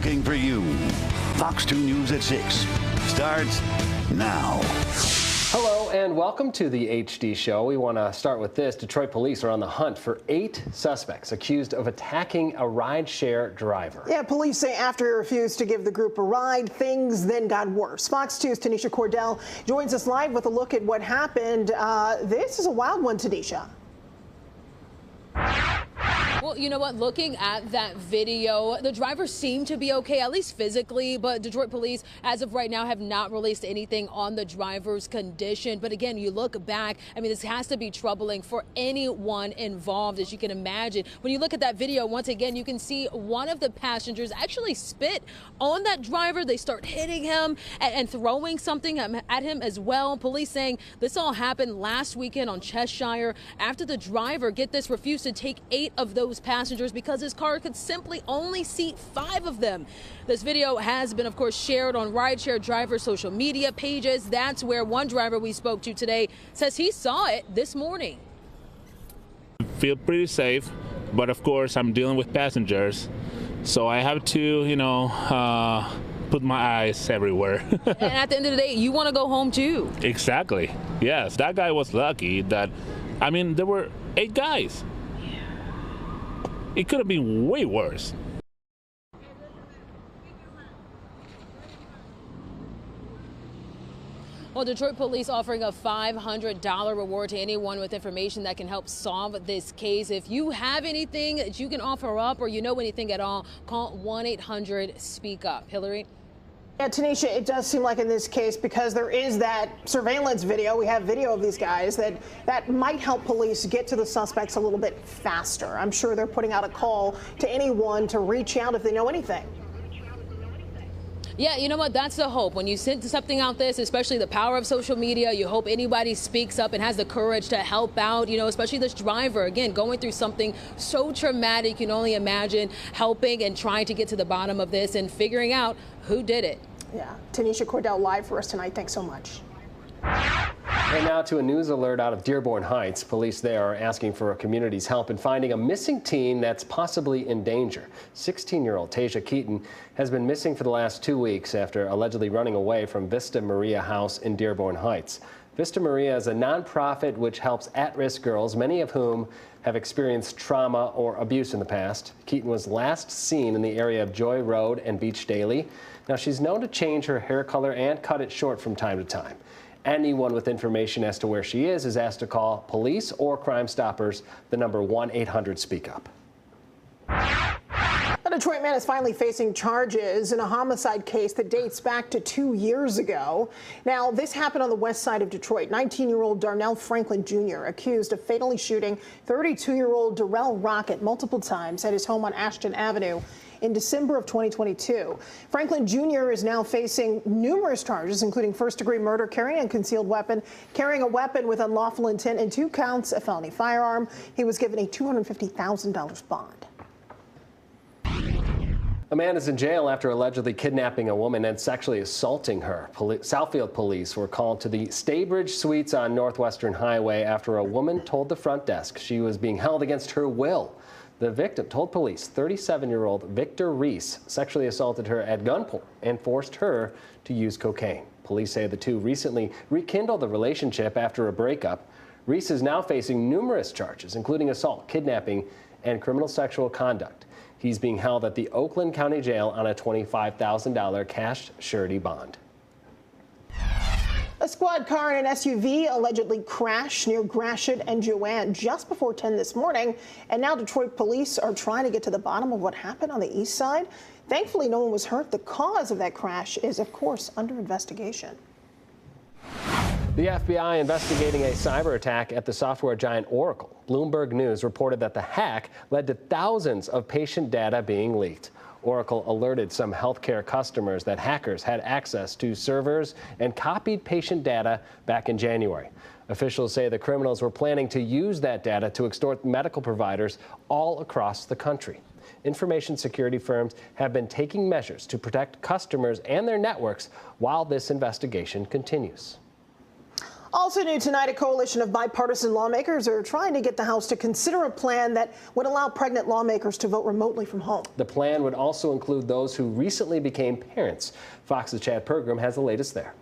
working for you. Fox 2 News at 6 starts now. Hello and welcome to the HD show. We want to start with this. Detroit police are on the hunt for 8 suspects accused of attacking a rideshare driver. Yeah, police say after he refused to give the group a ride, things then got worse. Fox 2's Tanisha Cordell joins us live with a look at what happened. This is a wild one, Tanisha. Well, you know what? Looking at that video, the driver seemed to be okay, at least physically, but Detroit police, as of right now, have not released anything on the driver's condition. But again, you look back, I mean, this has to be troubling for anyone involved, as you can imagine. When you look at that video, once again, you can see one of the passengers actually spit on that driver. They start hitting him and throwing something at him as well. Police saying this all happened last weekend on Cheshire after the driver, get this, refused to take 8 of those passengers because his car could simply only seat 5 of them. This video has been, of course, shared on rideshare driver social media pages. That's where one driver we spoke to today says he saw it this morning. I feel pretty safe, but of course I'm dealing with passengers, so I have to, put my eyes everywhere. And at the end of the day, you want to go home too. Exactly. Yes, that guy was lucky that, I mean, there were 8 guys. It could have been way worse. Well, Detroit police offering a $500 reward to anyone with information that can help solve this case. If you have anything that you can offer up or you know anything at all, call 1-800-SPEAK-UP. Hilary? Yeah, Tanisha, it does seem like in this case, because there is that surveillance video, we have video of these guys, that might help police get to the suspects a little bit faster. I'm sure they're putting out a call to anyone to reach out if they know anything. Yeah, you know what? That's the hope. When you send something out this, especially the power of social media, you hope anybody speaks up and has the courage to help out, you know, especially this driver, again, going through something so traumatic. You can only imagine helping and trying to get to the bottom of this and figuring out who did it. Yeah, Tanisha Cordell live for us tonight. Thanks so much. And now to a news alert out of Dearborn Heights. Police there are asking for a community's help in finding a missing teen that's possibly in danger. 16-year-old Tasia Keaton has been missing for the last 2 weeks after allegedly running away from Vista Maria House in Dearborn Heights. Vista Maria is a nonprofit which helps at-risk girls, many of whom have experienced trauma or abuse in the past. Keaton was last seen in the area of Joy Road and Beach Daily. Now, she's known to change her hair color and cut it short from time to time. Anyone with information as to where she is asked to call police or Crime Stoppers, the number 1-800-SPEAK-UP. A Detroit man is finally facing charges in a homicide case that dates back to 2 years ago. Now, this happened on the west side of Detroit. 19-year-old Darnell Franklin Jr. accused of fatally shooting 32-year-old Darrell Rocket multiple times at his home on Ashton Avenue in December of 2022. Franklin Jr. is now facing numerous charges, including first-degree murder, carrying a concealed weapon, carrying a weapon with unlawful intent, and 2 counts of felony firearm. He was given a $250,000 bond. A man is in jail after allegedly kidnapping a woman and sexually assaulting her. Southfield police were called to the Staybridge Suites on Northwestern Highway after a woman told the front desk she was being held against her will. The victim told police 37-year-old Victor Reese sexually assaulted her at gunpoint and forced her to use cocaine. Police say the two recently rekindled the relationship after a breakup. Reese is now facing numerous charges, including assault, kidnapping, and criminal sexual conduct. He's being held at the Oakland County Jail on a $25,000 cash surety bond. A squad car and an SUV allegedly crashed near Gratiot and Joanne just before 10 this morning. And now Detroit police are trying to get to the bottom of what happened on the east side. Thankfully, no one was hurt. The cause of that crash is, of course, under investigation. The FBI investigating a cyber attack at the software giant Oracle. Bloomberg News reported that the hack led to thousands of patient data being leaked. Oracle alerted some healthcare customers that hackers had access to servers and copied patient data back in January. Officials say the criminals were planning to use that data to extort medical providers all across the country. Information security firms have been taking measures to protect customers and their networks while this investigation continues. Also new tonight, a coalition of bipartisan lawmakers are trying to get the House to consider a plan that would allow pregnant lawmakers to vote remotely from home. The plan would also include those who recently became parents. Fox's Chad Pergram has the latest there.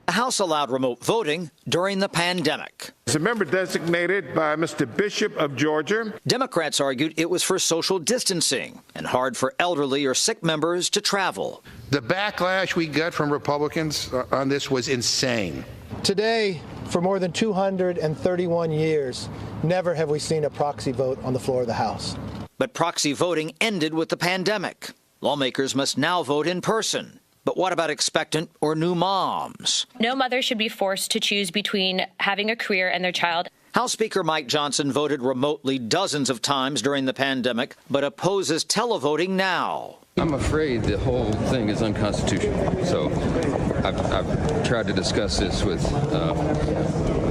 The House allowed remote voting during the pandemic. As a member designated by Mr. Bishop of Georgia. Democrats argued it was for social distancing and hard for elderly or sick members to travel. The backlash we got from Republicans on this was insane. Today, for more than 231 years, never have we seen a proxy vote on the floor of the House. But proxy voting ended with the pandemic. Lawmakers must now vote in person. But what about expectant or new moms? No mother should be forced to choose between having a career and their child. House Speaker Mike Johnson voted remotely dozens of times during the pandemic, but opposes televoting now. I'm afraid the whole thing is unconstitutional. So I've tried to discuss this with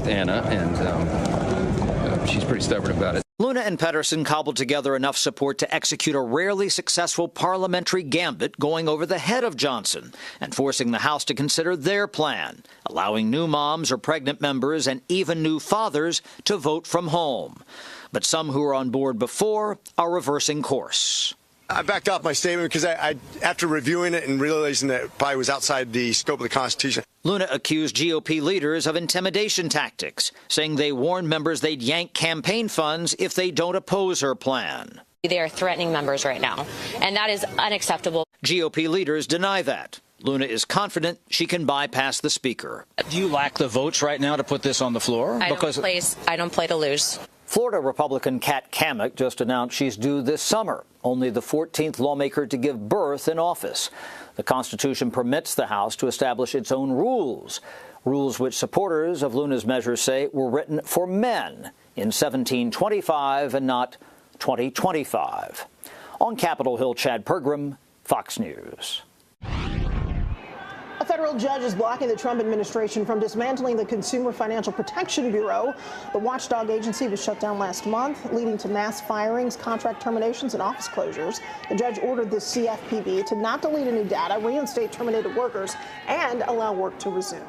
Anna, and she's pretty stubborn about it. Luna and Pedersen cobbled together enough support to execute a rarely successful parliamentary gambit going over the head of Johnson and forcing the House to consider their plan, allowing new moms or pregnant members and even new fathers to vote from home. But some who were on board before are reversing course. I backed off my statement because I after reviewing it and realizing that it probably was outside the scope of the Constitution. Luna accused GOP leaders of intimidation tactics, saying they warned members they'd yank campaign funds if they don't oppose her plan. They are threatening members right now, and that is unacceptable. GOP leaders deny that. Luna is confident she can bypass the speaker. Do you lack the votes right now to put this on the floor? I don't play to lose. Florida Republican Kat Cammack just announced she's due this summer, only the 14th lawmaker to give birth in office. The Constitution permits the House to establish its own rules which supporters of Luna's measures say were written for men in 1725 and not 2025. On Capitol Hill, Chad Pergram, Fox News. A federal judge is blocking the Trump administration from dismantling the Consumer Financial Protection Bureau. The watchdog agency was shut down last month, leading to mass firings, contract terminations, and office closures. The judge ordered the CFPB to not delete any data, reinstate terminated workers, and allow work to resume.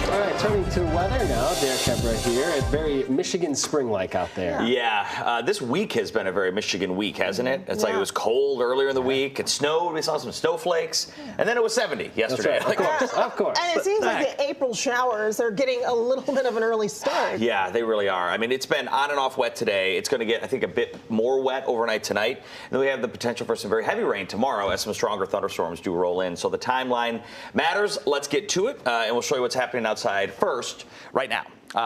All right, turning to weather now. Derek Kepler here. It's very Michigan spring-like out there. Yeah, this week has been a very Michigan week, hasn't it? It's like it was cold earlier in the week. It snowed. We saw some snowflakes. And then it was 70 yesterday. That's right. Of course. And it seems like the April showers, they're getting a little bit of an early start. Yeah, they really are. I mean, it's been on and off wet today. It's going to get, I think, a bit more wet overnight tonight. And then we have the potential for some very heavy rain tomorrow as some stronger thunderstorms do roll in. So the timeline matters. Let's get to it, and we'll show you what's happening outside first right now.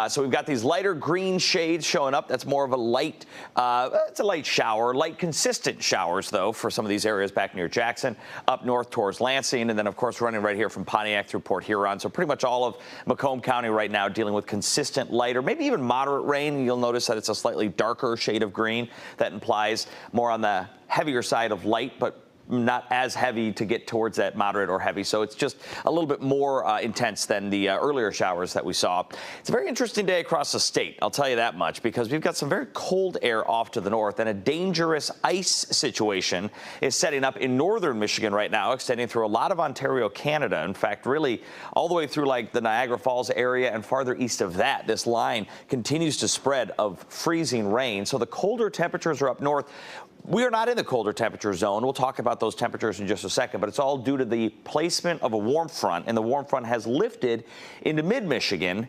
So we've got these lighter green shades showing up. That's more of a light, it's a light shower, light consistent showers, though, for some of these areas back near Jackson, up north towards Lansing, and then, of course, running right here from Pontiac through Port Huron. So pretty much all of Macomb County right now dealing with consistent lighter, maybe even moderate rain. You'll notice that it's a slightly darker shade of green. That implies more on the heavier side of light, but not as heavy to get towards that moderate or heavy. So it's just a little bit more intense than the earlier showers that we saw. It's a very interesting day across the state, I'll tell you that much, because we've got some very cold air off to the north, and a dangerous ice situation is setting up in northern Michigan right now, extending through a lot of Ontario, Canada. In fact, really all the way through like the Niagara Falls area and farther east of that, this line continues to spread of freezing rain. So the colder temperatures are up north. We are not in the colder temperature zone. We'll talk about those temperatures in just a second, but it's all due to the placement of a warm front, and the warm front has lifted into mid-Michigan.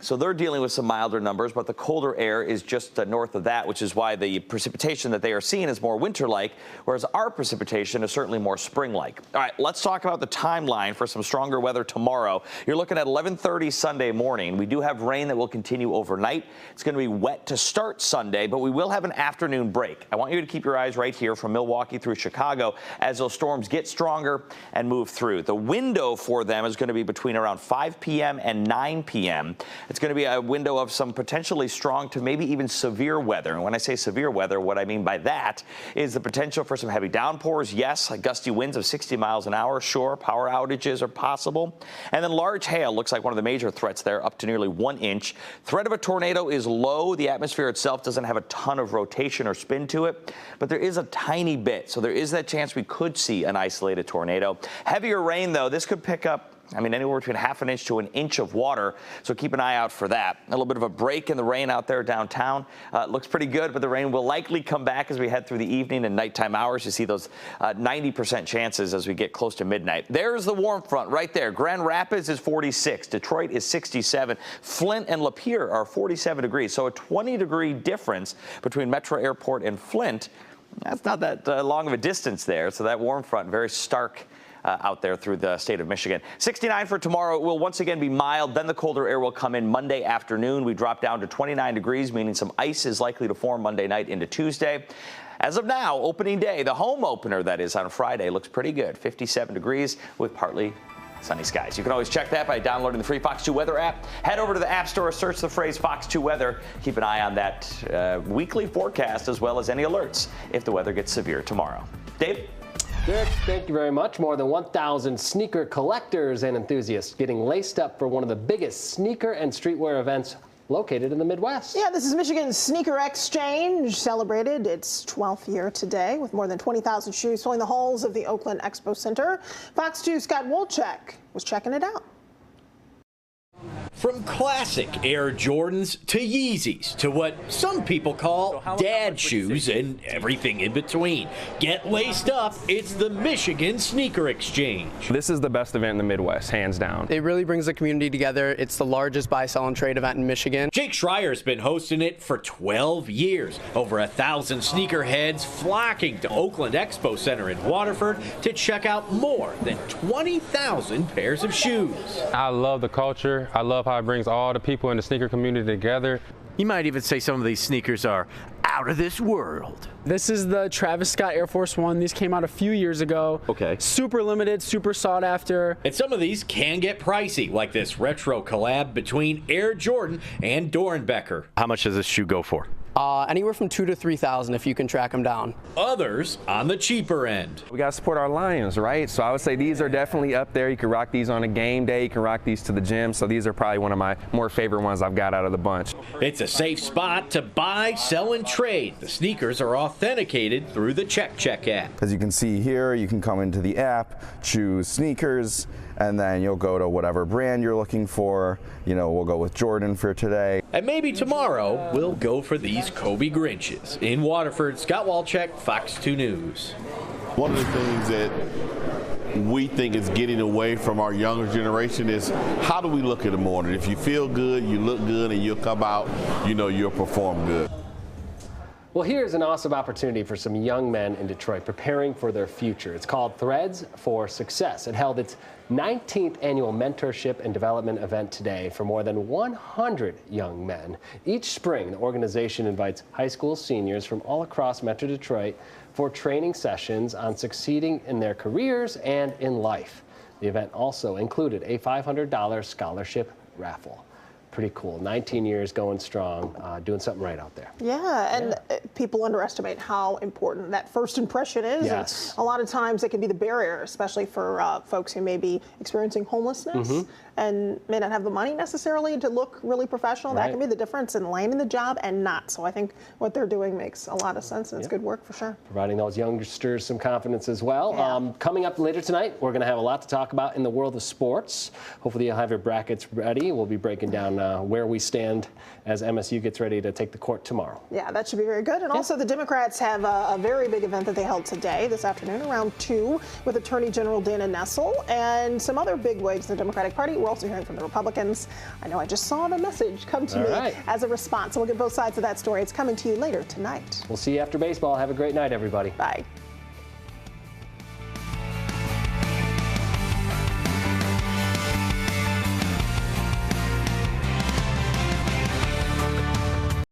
So they're dealing with some milder numbers, but the colder air is just north of that, which is why the precipitation that they are seeing is more winter-like, whereas our precipitation is certainly more spring-like. All right, let's talk about the timeline for some stronger weather tomorrow. You're looking at 11:30 Sunday morning. We do have rain that will continue overnight. It's going to be wet to start Sunday, but we will have an afternoon break. I want you to keep your eyes right here from Milwaukee through Chicago as those storms get stronger and move through. The window for them is going to be between around 5 p.m. and 9 p.m. It's going to be a window of some potentially strong to maybe even severe weather. And when I say severe weather, what I mean by that is the potential for some heavy downpours. Yes, gusty winds of 60 miles an hour. Sure, power outages are possible. And then large hail looks like one of the major threats there, up to nearly 1 inch. Threat of a tornado is low. The atmosphere itself doesn't have a ton of rotation or spin to it, but there is a tiny bit. So there is that chance we could see an isolated tornado. Heavier rain, though, this could pick up, anywhere between ½ an inch to 1 inch of water, so keep an eye out for that. A little bit of a break in the rain out there downtown. Looks pretty good, but the rain will likely come back as we head through the evening and nighttime hours. You see those 90% chances as we get close to midnight. There's the warm front right there. Grand Rapids is 46. Detroit is 67. Flint and Lapeer are 47 degrees, so a 20-degree difference between Metro Airport and Flint. That's not that long of a distance there, so that warm front, very stark out there through the state of Michigan. 69 for tomorrow. It will once again be mild. Then the colder air will come in Monday afternoon. We drop down to 29 degrees, meaning some ice is likely to form Monday night into Tuesday. As of now, opening day, the home opener, that is, on Friday, looks pretty good. 57 degrees with partly sunny skies. You can always check that by downloading the free Fox 2 Weather app. Head over to the App Store, search the phrase Fox 2 Weather. Keep an eye on that weekly forecast as well as any alerts if the weather gets severe tomorrow. Dave? Dick, thank you very much. More than 1,000 sneaker collectors and enthusiasts getting laced up for one of the biggest sneaker and streetwear events located in the Midwest. Yeah, this is Michigan's Sneaker Exchange, celebrated its 12th year today with more than 20,000 shoes filling the halls of the Oakland Expo Center. Fox 2's Scott Wolchek was checking it out. From classic Air Jordans to Yeezys to what some people call dad shoes and everything in between. Get laced up. It's the Michigan Sneaker Exchange. This is the best event in the Midwest, hands down. It really brings the community together. It's the largest buy, sell, and trade event in Michigan. Jake Schreier's been hosting it for 12 years. Over 1,000 sneakerheads flocking to Oakland Expo Center in Waterford to check out more than 20,000 pairs of shoes. I love the culture. I love how it brings all the people in the sneaker community together. You might even say some of these sneakers are out of this world. This is the Travis Scott Air Force One. These came out a few years ago. Okay. Super limited, super sought after. And some of these can get pricey, like this retro collab between Air Jordan and Doernbecher. How much does this shoe go for? Anywhere from $2,000 to $3,000 if you can track them down. Others on the cheaper end. We got to support our Lions, right? So I would say these are definitely up there. You can rock these on a game day. You can rock these to the gym. So these are probably one of my more favorite ones I've got out of the bunch. It's a safe spot to buy, sell, and trade. The sneakers are authenticated through the CheckCheck app. As you can see here, you can come into the app, choose sneakers, and then you'll go to whatever brand you're looking for. You know, we'll go with Jordan for today. And maybe tomorrow we'll go for these Kobe Grinches. In Waterford, Scott Wolchek, Fox 2 News. One of the things that we think is getting away from our younger generation is how do we look in the morning? If you feel good, you look good, and you'll come out, you know, you'll perform good. Well, here's an awesome opportunity for some young men in Detroit preparing for their future. It's called Threads for Success. It held its 19th annual mentorship and development event today for more than 100 young men. Each spring, the organization invites high school seniors from all across Metro Detroit for training sessions on succeeding in their careers and in life. The event also included a $500 scholarship raffle. Pretty cool. 19 years going strong, doing something right out there. Yeah, and people underestimate how important that first impression is. Yes. And a lot of times it can be the barrier, especially for folks who may be experiencing homelessness and may not have the money necessarily to look really professional. That can be the difference in landing the job and not. So I think what they're doing makes a lot of sense, and it's good work for sure. Providing those youngsters some confidence as well. Coming up later tonight, we're going to have a lot to talk about in the world of sports. Hopefully you'll have your brackets ready. We'll be breaking down where we stand as MSU gets ready to take the court tomorrow. Yeah, that should be very good. And also the Democrats have a very big event that they held today, this afternoon, around 2, with Attorney General Dana Nessel and some other bigwigs in the Democratic Party. We're also hearing from the Republicans. I know I just saw the message come to me as a response. So we'll get both sides of that story. It's coming to you later tonight. We'll see you after baseball. Have a great night, everybody. Bye.